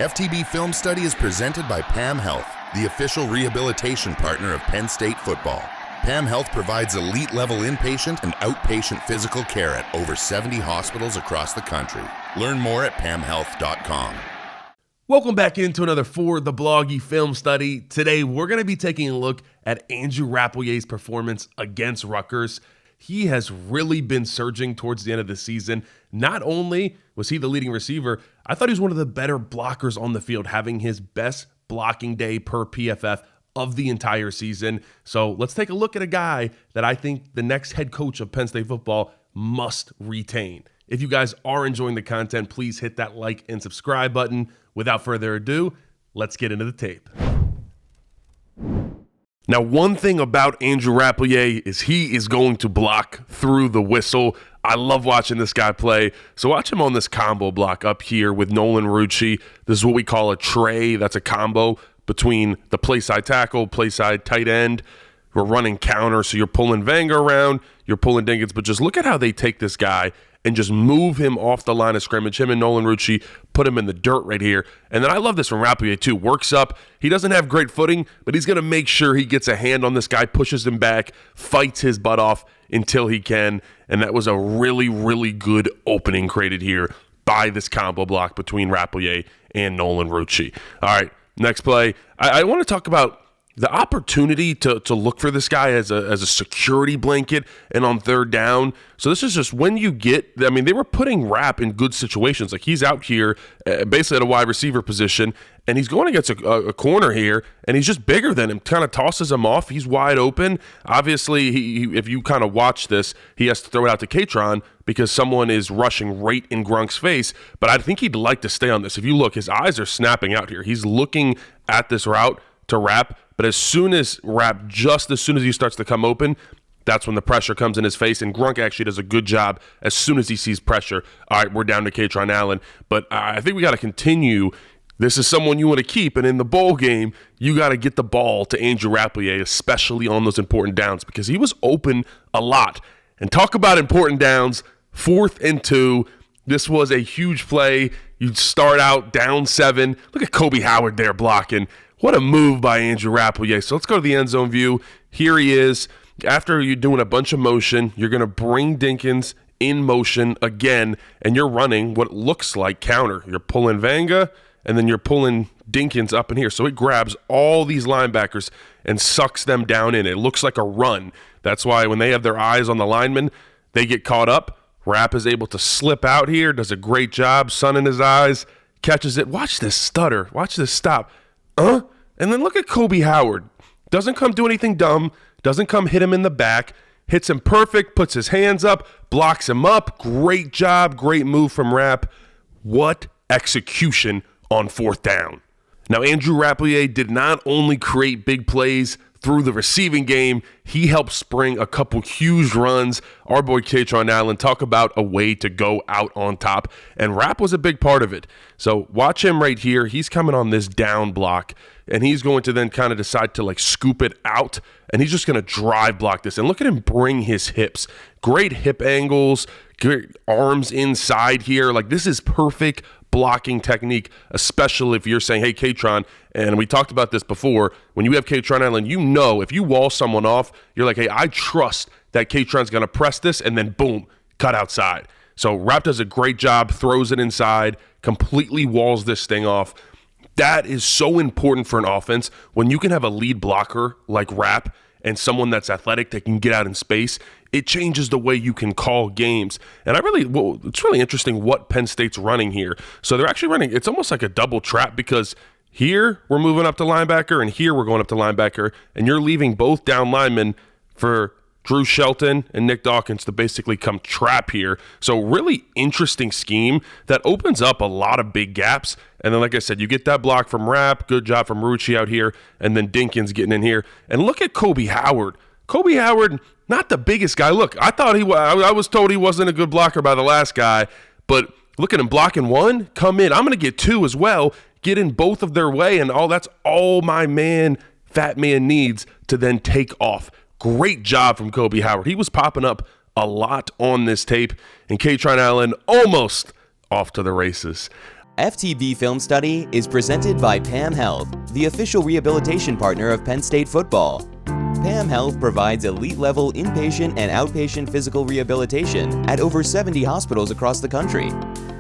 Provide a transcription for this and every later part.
FTB Film Study is presented by PAM Health, the official rehabilitation partner of Penn State Football. PAM Health provides elite-level inpatient and outpatient physical care at over 70 hospitals across the country. Learn more at pamhealth.com. Welcome back into another For the Bloggy Film Study. Today, we're going to be taking a look at Andrew Rappleyea's performance against Rutgers. He has really been surging towards the end of the season. Not only was he the leading receiver, I thought he was one of the better blockers on the field, having his best blocking day per PFF of the entire season. So let's take a look at a guy that I think the next head coach of Penn State football must retain. If you guys are enjoying the content, please hit that like and subscribe button. Without further ado, let's get into the tape. Now, one thing about Andrew Rappleyea is he is going to block through the whistle. I love watching this guy play. So watch him on this combo block up here with Nolan Rucci. This is what we call a tray. That's a combo between the play side tackle, play side tight end. We're running counter, so you're pulling Vanga around, you're pulling Dinkins, but just look at how they take this guy and just move him off the line of scrimmage. Him and Nolan Rucci put him in the dirt right here. And then I love this from Rappleyea too. Works up. He doesn't have great footing, but he's going to make sure he gets a hand on this guy, pushes him back, fights his butt off until he can. And that was a really, really good opening created here by this combo block between Rappleyea and Nolan Rucci. All right, next play. I want to talk about the opportunity to look for this guy as a security blanket and on third down. So this is just when you get, I mean, they were putting Rapp in good situations. Like he's out here basically at a wide receiver position, and he's going against a corner here, and he's just bigger than him, kind of tosses him off. He's wide open. Obviously, he if you kind of watch this, he has to throw it out to Katron because someone is rushing right in Grunk's face. But I think he'd like to stay on this. If you look, his eyes are snapping out here. He's looking at this route to Rapp. But as soon as he starts to come open, that's when the pressure comes in his face. And Grunk actually does a good job as soon as he sees pressure. All right, we're down to Katron Allen. But I think we got to continue. This is someone you want to keep. And in the bowl game, you got to get the ball to Andrew Rappleyea, especially on those important downs, because he was open a lot. And talk about important downs, 4th and 2. This was a huge play. You'd start out down 7. Look at Kobe Howard there blocking. What a move by Andrew Rappleyea. So let's go to the end zone view. Here he is. After you're doing a bunch of motion, you're going to bring Dinkins in motion again, and you're running what looks like counter. You're pulling Vanga, and then you're pulling Dinkins up in here. So it grabs all these linebackers and sucks them down in. It looks like a run. That's why when they have their eyes on the lineman, they get caught up. Rapp is able to slip out here, does a great job, sun in his eyes, catches it. Watch this stutter. Watch this stop. And then look at Kobe Howard. Doesn't come do anything dumb. Doesn't come hit him in the back. Hits him perfect. Puts his hands up. Blocks him up. Great job. Great move from Rapp. What execution on 4th down. Now, Andrew Rappleyea did not only create big plays through the receiving game, he helped spring a couple huge runs. Our boy Katron Allen, talk about a way to go out on top, and Rapp was a big part of it. So watch him right here. He's coming on this down block, and he's going to then kind of decide to like scoop it out, and he's just going to drive block this. And look at him bring his hips. Great hip angles, great arms inside here. Like this is perfect blocking technique, especially if you're saying, hey, Katron, and we talked about this before, when you have Katron Allen, you know if you wall someone off, you're like, hey, I trust that Katron's going to press this, and then boom, cut outside. So Rapp does a great job, throws it inside, completely walls this thing off. That is so important for an offense when you can have a lead blocker like Rapp and someone that's athletic that can get out in space. It changes the way you can call games. And it's really interesting what Penn State's running here. So they're actually running, it's almost like a double trap, because here we're moving up to linebacker and here we're going up to linebacker, and you're leaving both down linemen for Drew Shelton and Nick Dawkins to basically come trap here. So really interesting scheme that opens up a lot of big gaps. And then, like I said, you get that block from Rapp. Good job from Rucci out here. And then Dinkins getting in here. And look at Kobe Howard. Kobe Howard, not the biggest guy. Look, I was told he wasn't a good blocker by the last guy. But look at him blocking one. Come in. I'm going to get 2 as well. Get in both of their way. And that's all my fat man needs to then take off. Great job from Kobe Howard. He was popping up a lot on this tape, and Katron Allen almost off to the races. FTB Film Study is presented by PAM Health, the official rehabilitation partner of Penn State Football. PAM Health provides elite-level inpatient and outpatient physical rehabilitation at over 70 hospitals across the country.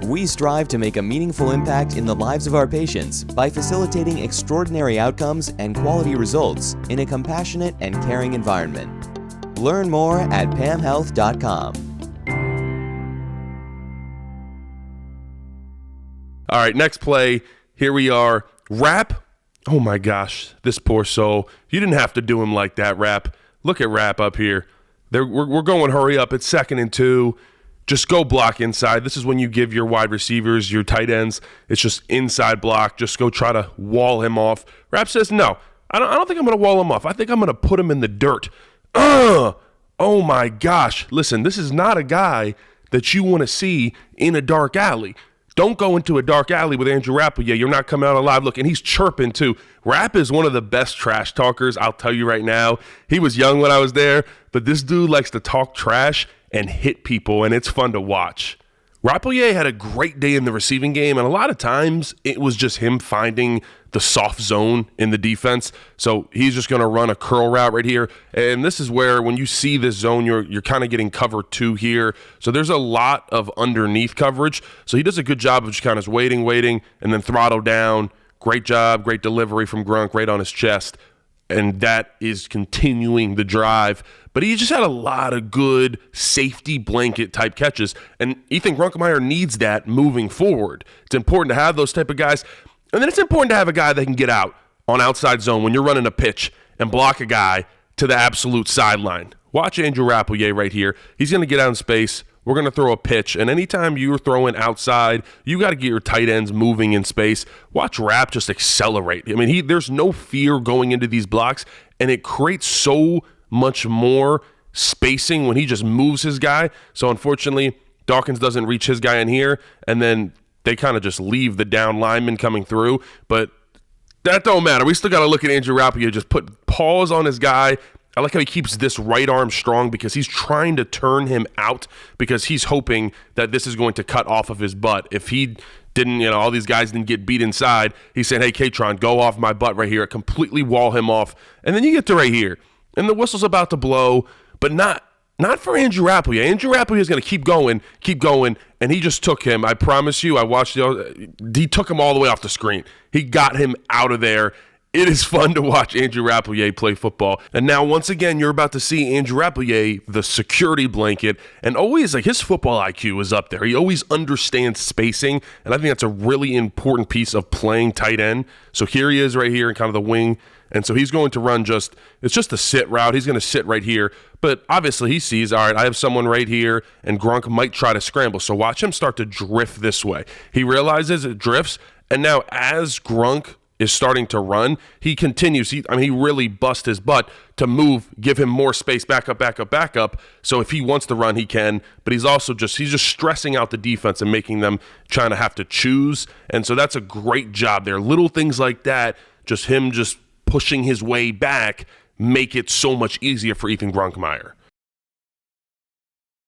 We strive to make a meaningful impact in the lives of our patients by facilitating extraordinary outcomes and quality results in a compassionate and caring environment. Learn more at pamhealth.com. All right, next play. Here we are. Rapp. Oh my gosh, this poor soul. You didn't have to do him like that, Rapp. Look at Rapp up here. We're going hurry up. It's 2nd and 2. Just go block inside. This is when you give your wide receivers, your tight ends, it's just inside block. Just go try to wall him off. Rapp says, no, I don't think I'm going to wall him off. I think I'm going to put him in the dirt. Oh my gosh. Listen, this is not a guy that you want to see in a dark alley. Don't go into a dark alley with Andrew Rappleyea. You're not coming out alive. Look, and he's chirping too. Rapp is one of the best trash talkers, I'll tell you right now. He was young when I was there, but this dude likes to talk trash and hit people, and it's fun to watch. Rappleyea had a great day in the receiving game, and a lot of times it was just him finding the soft zone in the defense. So he's just going to run a curl route right here. And this is where when you see this zone, you're kind of getting cover 2 here. So there's a lot of underneath coverage. So he does a good job of just kind of waiting, and then throttle down. Great job, great delivery from Grunk right on his chest. And that is continuing the drive. But he just had a lot of good safety blanket type catches. And Ethan Grunkemeyer needs that moving forward. It's important to have those type of guys. And then it's important to have a guy that can get out on outside zone when you're running a pitch and block a guy to the absolute sideline. Watch Andrew Rappleyea right here. He's going to get out in space. We're going to throw a pitch. And anytime you're throwing outside, you got to get your tight ends moving in space. Watch Rapp just accelerate. I mean, there's no fear going into these blocks, and it creates so much more spacing when he just moves his guy. So unfortunately, Dawkins doesn't reach his guy in here, and then they kind of just leave the down lineman coming through. But that don't matter. We still got to look at Andrew Rappleyea, just put pause on his guy. I like how he keeps this right arm strong because he's trying to turn him out because he's hoping that this is going to cut off of his butt. If he didn't, all these guys didn't get beat inside, he's saying, hey, Katron, go off my butt right here. Completely wall him off. And then you get to right here. And the whistle's about to blow, but not for Andrew Rappleyea. Andrew Rappleyea is going to keep going, and he just took him. I promise you, I watched he took him all the way off the screen. He got him out of there. It is fun to watch Andrew Rappleyea play football. And now, once again, you're about to see Andrew Rappleyea, the security blanket, and always, his football IQ is up there. He always understands spacing, and I think that's a really important piece of playing tight end. So here he is right here in kind of the wing. And so he's going to run it's just a sit route. He's going to sit right here. But obviously he sees, all right, I have someone right here, and Grunk might try to scramble. So watch him start to drift this way. He realizes it drifts, and now as Grunk is starting to run, he continues. He really busts his butt to move, give him more space, back up. So if he wants to run, he can. But he's also just stressing out the defense and making them trying to have to choose. And so that's a great job there. Little things like that, just him just pushing his way back, make it so much easier for Ethan Grunkemeyer.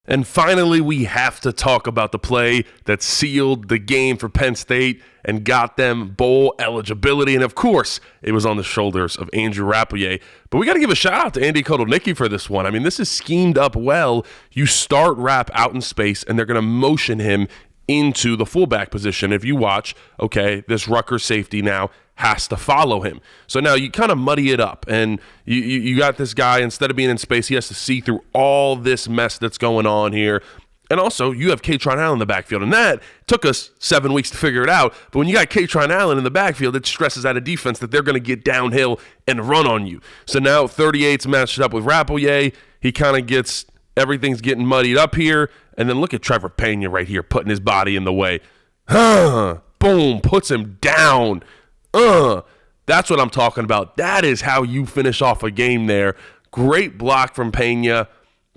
And finally, we have to talk about the play that sealed the game for Penn State and got them bowl eligibility. And of course, it was on the shoulders of Andrew Rappleyea. But we got to give a shout out to Andy Kotelnicki for this one. I mean, this is schemed up well. You start Rapp out in space, and they're going to motion him into the fullback position. If you watch, okay, this Rutgers safety now has to follow him. So now you kind of muddy it up, and you got this guy, instead of being in space, he has to see through all this mess that's going on here. And also, you have Katron Allen in the backfield, and that took us 7 weeks to figure it out. But when you got Katron Allen in the backfield, it stresses out a defense that they're going to get downhill and run on you. So now 38's matched up with Rappleyea. He kind of gets, everything's getting muddied up here. And then look at Trevor Pena right here putting his body in the way. Boom, puts him down. That's what I'm talking about. That is how you finish off a game there. Great block from Pena.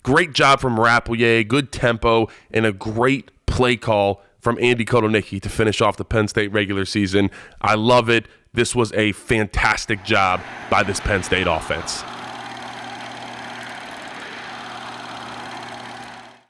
Great job from Rappleyea. Good tempo and a great play call from Andy Kotelnicki to finish off the Penn State regular season. I love it. This was a fantastic job by this Penn State offense.